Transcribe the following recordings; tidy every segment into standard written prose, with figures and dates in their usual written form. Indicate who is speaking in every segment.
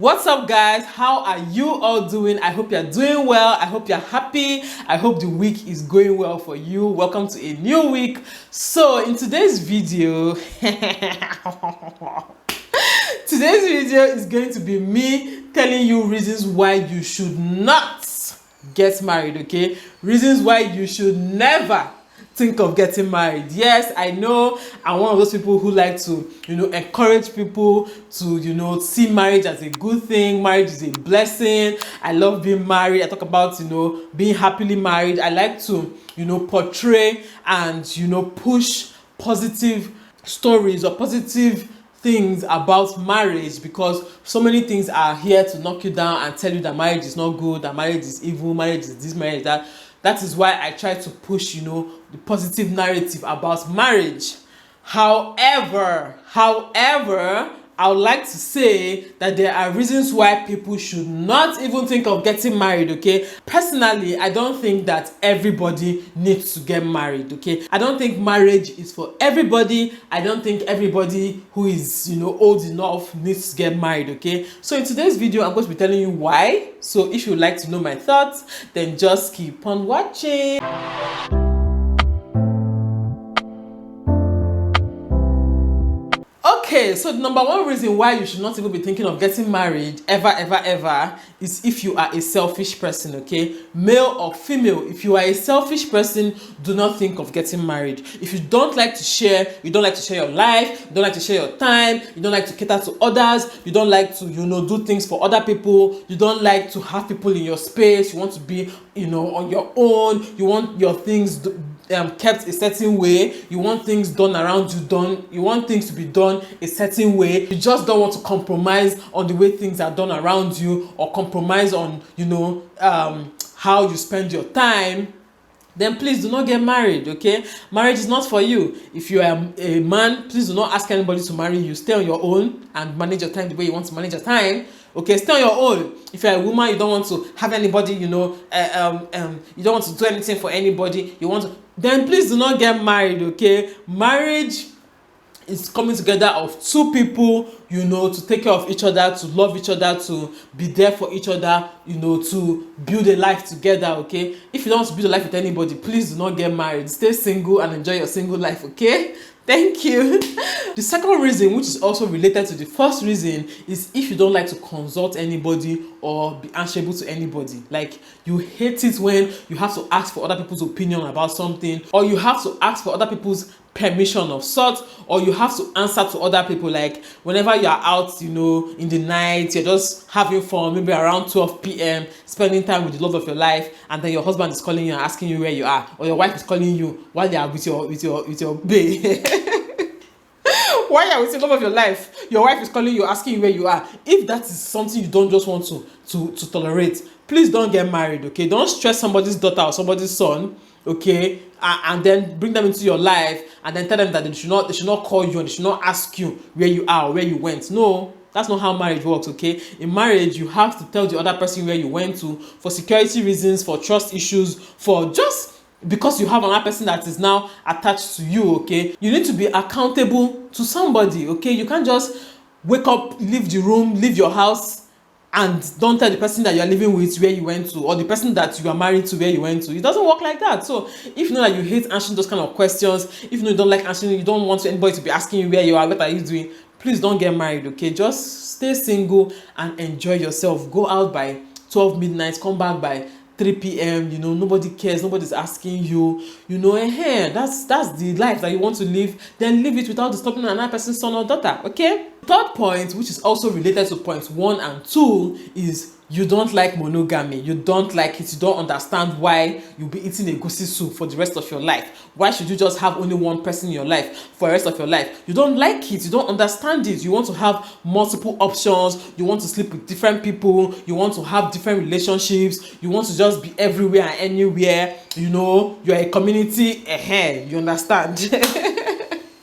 Speaker 1: What's up, guys? How are you all doing? I hope you're doing well. I hope you're happy. I hope the week is going well for you. Welcome to a new week. So in today's video is going to be me telling you reasons why you should not get married, okay? Reasons why you should never think of getting married. Yes, I know I'm one of those people who like to, encourage people to, see marriage as a good thing. Marriage is a blessing. I love being married. I talk about, being happily married. I like to, portray and, push positive stories or positive things about marriage, because so many things are here to knock you down and tell you that marriage is not good, that marriage is evil, marriage is this, marriage is that. That is why I try to push, the positive narrative about marriage. However, I would like to say that there are reasons why people should not even think of getting married, okay? Personally, I don't think that everybody needs to get married, okay? I don't think marriage is for everybody. I don't think everybody who is, old enough needs to get married, okay? So in today's video, I'm going to be telling you why. So if you'd like to know my thoughts, then just keep on watching. Okay, so the number one reason why you should not even be thinking of getting married ever is if you are a selfish person, okay? Male or female, if you are a selfish person, do not think of getting married. If you don't like to share, you don't like to share your life, you don't like to share your time, you don't like to cater to others, you don't like to, do things for other people, you don't like to have people in your space, you want to be, on your own, you want your things kept a certain way, you want things done around you done, you want things to be done a certain way, you just don't want to compromise on the way things are done around you, or compromise on how you spend your time, then please do not get married, okay? Marriage is not for you. If you are a man, please do not ask anybody to marry you. Stay on your own and manage your time the way you want to manage your time. Okay, stay on your own. If you're a woman, you don't want to have anybody, you don't want to do anything for anybody, then please do not get married, okay? Marriage is coming together of two people, to take care of each other, to love each other, to be there for each other, to build a life together, okay? If you don't want to build a life with anybody, please do not get married. Stay single and enjoy your single life, okay? Thank you. The second reason, which is also related to the first reason, is if you don't like to consult anybody or be answerable to anybody. Like, you hate it when you have to ask for other people's opinion about something, or you have to ask for other people's permission of sort, or you have to answer to other people. Like, whenever you're out, in the night, you're just having fun, maybe around 12 p.m, spending time with the love of your life, and then your husband is calling you and asking you where you are, or your wife is calling you while you are with your babe. While you're with the love of your life, your wife is calling you, asking you where you are. If that is something you don't just want to tolerate, please don't get married, okay? Don't stress somebody's daughter or somebody's son, okay, and then bring them into your life and then tell them that they should not call you and they should not ask you where you are or where you went. No, that's not how marriage works, okay? In marriage, you have to tell the other person where you went to for security reasons, for trust issues, for just because you have another person that is now attached to you, okay? You need to be accountable to somebody, okay? You can't just wake up, leave the room, leave your house, and don't tell the person that you are living with where you went to, or the person that you are married to where you went to. It doesn't work like that. So if you know that you hate answering those kind of questions, if you know you don't like answering, you don't want anybody to be asking you where you are, what are you doing, please don't get married, okay? Just stay single and enjoy yourself. Go out by 12 midnight, come back by 3 p.m, nobody cares, nobody's asking you, that's the life that you want to live. Then live it without disturbing another person's son or daughter, okay? Third point, which is also related to points 1 and 2, is you don't like monogamy. You don't like it. You don't understand why you'll be eating a goosey soup for the rest of your life. Why should you just have only one person in your life for the rest of your life? You don't like it. You don't understand it. You want to have multiple options. You want to sleep with different people. You want to have different relationships. You want to just be everywhere and anywhere. You're a community. You understand?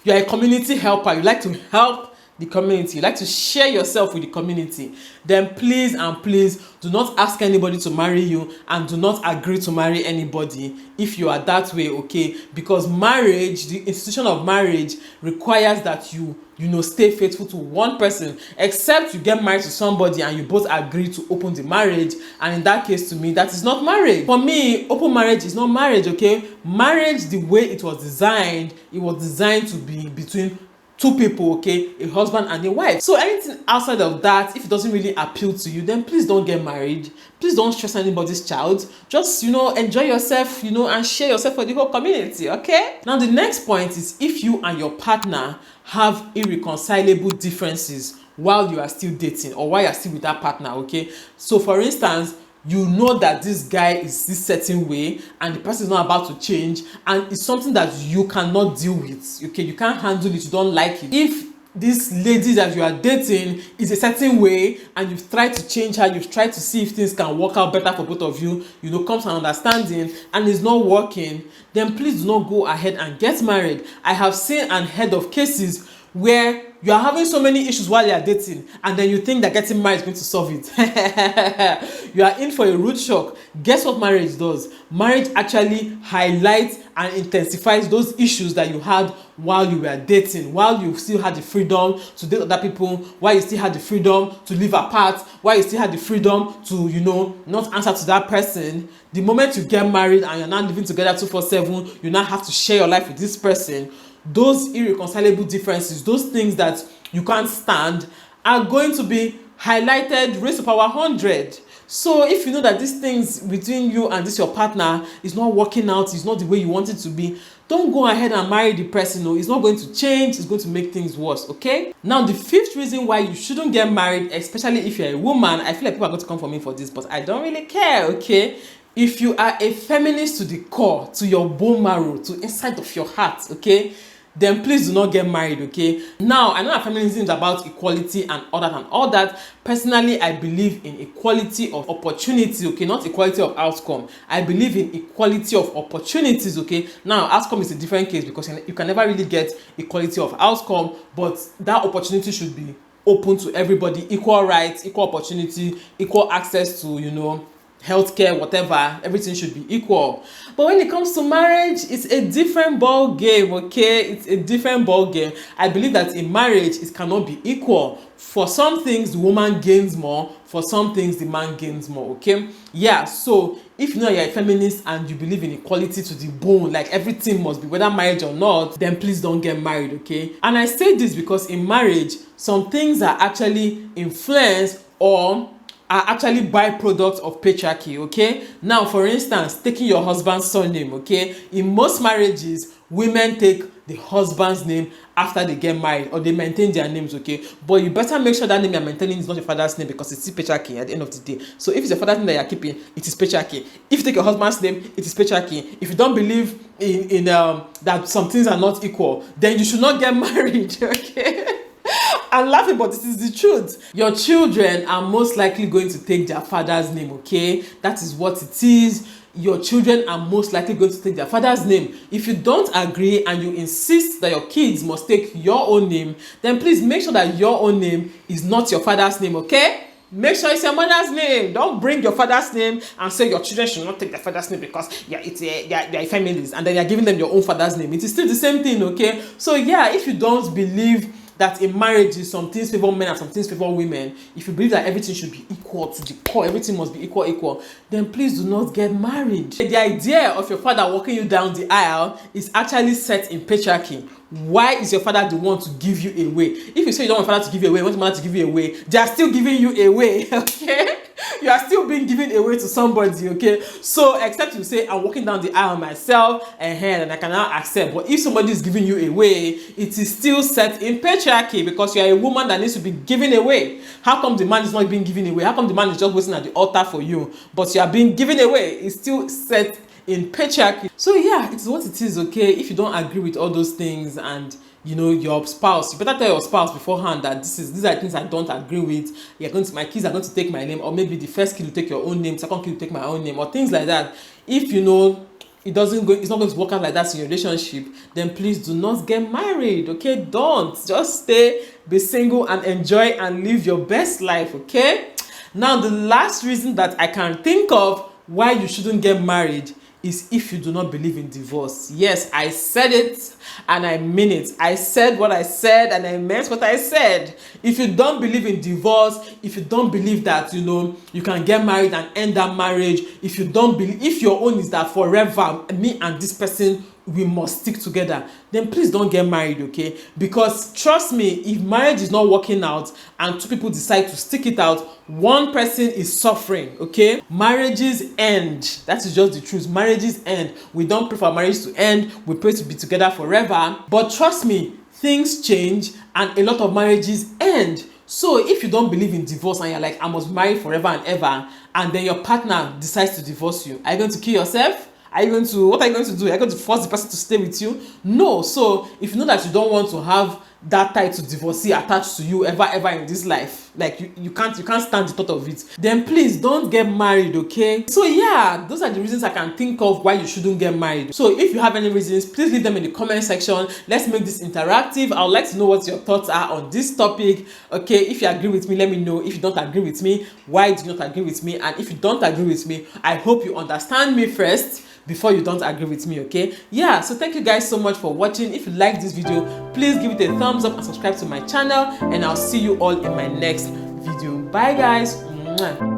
Speaker 1: You're a community helper. You like to help the community, you like to share yourself with the community, then please and please do not ask anybody to marry you, and do not agree to marry anybody if you are that way, okay? Because marriage, the institution of marriage, requires that you stay faithful to one person, except you get married to somebody and you both agree to open the marriage, and in that case, to me, that is not marriage. For me, open marriage is not marriage, okay? Marriage, the way it was designed to be between two people, okay, a husband and a wife. So anything outside of that, if it doesn't really appeal to you, then please don't get married. Please don't stress anybody's child. Just enjoy yourself, and share yourself for the whole community, okay? Now the next point is, if you and your partner have irreconcilable differences while you are still dating, or while you are still with that partner, okay? So for instance, you know that this guy is this certain way and the person is not about to change, and it's something that you cannot deal with, okay? You can't handle it, you don't like it. If this lady that you are dating is a certain way and you've tried to change her, you've tried to see if things can work out better for both of you, comes to an understanding, and it's not working, then please do not go ahead and get married. I have seen and heard of cases where you are having so many issues while you are dating, and then you think that getting married is going to solve it. You are in for a rude shock. Guess what marriage does? Marriage actually highlights and intensifies those issues that you had while you were dating, while you still had the freedom to date other people, while you still had the freedom to live apart, while you still had the freedom to, not answer to that person. The moment you get married and you're not living together 247, you now have to share your life with this person. Those irreconcilable differences, those things that you can't stand, are going to be highlighted, raised to power 100. So if you know that these things between you and your partner is not working out, it's not the way you want it to be, don't go ahead and marry the person. No, it's not going to change, it's going to make things worse, okay? Now, the fifth reason why you shouldn't get married, especially if you're a woman, I feel like people are going to come for me for this, but I don't really care, okay? If you are a feminist to the core, to your bone marrow, to inside of your heart, okay, then please do not get married, okay? Now, I know that feminism is about equality and all that. Personally, I believe in equality of opportunity, okay? Not equality of outcome. I believe in equality of opportunities, okay? Now, outcome is a different case because you can never really get equality of outcome, but that opportunity should be open to everybody. Equal rights, equal opportunity, equal access to, healthcare, whatever, everything should be equal. But when it comes to marriage, it's a different ball game, okay? It's a different ball game. I believe that in marriage, it cannot be equal. For some things, the woman gains more. For some things, the man gains more, okay? Yeah, so if you're a feminist and you believe in equality to the bone, like everything must be, whether marriage or not, then please don't get married, okay? And I say this because in marriage, some things are actually influenced or are actually byproducts of patriarchy, okay? Now, for instance, taking your husband's surname, okay? In most marriages, women take the husband's name after they get married, or they maintain their names, okay? But you better make sure that name you're maintaining is not your father's name, because it's still patriarchy at the end of the day. So if it's your father's name that you're keeping, it is patriarchy. If you take your husband's name, it is patriarchy. If you don't believe in that some things are not equal, then you should not get married, okay? I'm laughing, but this is the truth. Your children are most likely going to take their father's name, okay? That is what it is. Your children are most likely going to take their father's name. If you don't agree and you insist that your kids must take your own name, then please make sure that your own name is not your father's name, okay? Make sure it's your mother's name. Don't bring your father's name and say your children should not take their father's name because they're a feminist, and then you're giving them your own father's name. It is still the same thing, okay? So yeah, if you don't believe that in marriages some things favor men and some things favor women, if you believe that everything should be equal to the core, everything must be equal, then please do not get married. The idea of your father walking you down the aisle is actually set in patriarchy. Why is your father the one to give you away? If you say you don't want your father to give you away, you want your mother to give you away, they are still giving you away, okay? You are still being given away to somebody, okay? So except you say, I'm walking down the aisle myself and I cannot accept. But if somebody is giving you away, it is still set in patriarchy because you are a woman that needs to be given away. How come the man is not being given away? How come the man is just waiting at the altar for you, but you are being given away? It's still set in patriarchy. So yeah, it's what it is, okay? If you don't agree with all those things and your spouse, you better tell your spouse beforehand that these are things I don't agree with. My kids are going to take my name, or maybe the first kid will take your own name, second kid will take my own name, or things like that. If it's not going to work out like that in your relationship, then please do not get married, okay? Don't. Just stay be single and enjoy and live your best life, okay? Now, the last reason that I can think of why you shouldn't get married is if you do not believe in divorce. Yes, I said it and I mean it. I said what I said and I meant what I said. If you don't believe in divorce, if you don't believe that, you know, you can get married and end that marriage, if you don't believe, if your own is that forever, me and this person, we must stick together, then please don't get married, okay? Because trust me, if marriage is not working out and two people decide to stick it out, one person is suffering, okay? Marriages end. That is just the truth. Marriages end. We don't pray for marriage to end. We pray to be together forever. But trust me, things change and a lot of marriages end. So if you don't believe in divorce and you're like, I must marry forever and ever, and then your partner decides to divorce you, are you going to kill yourself? Are you going to, what are you going to do? Are you going to force the person to stay with you? No. So if you know that you don't want to have that title divorcee attached to you ever in this life, like you can't stand the thought of it, then please don't get married, okay? So yeah, those are the reasons I can think of why you shouldn't get married. So if you have any reasons, please leave them in the comment section. Let's make this interactive. I would like to know what your thoughts are on this topic, okay? If you agree with me, let me know. If you don't agree with me, why do you not agree with me? And if you don't agree with me, I hope you understand me first before you don't agree with me, okay? Yeah, so thank you guys so much for watching. If you like this video, please give it a thumbs up and subscribe to my channel, and I'll see you all in my next video. Bye guys. Mwah.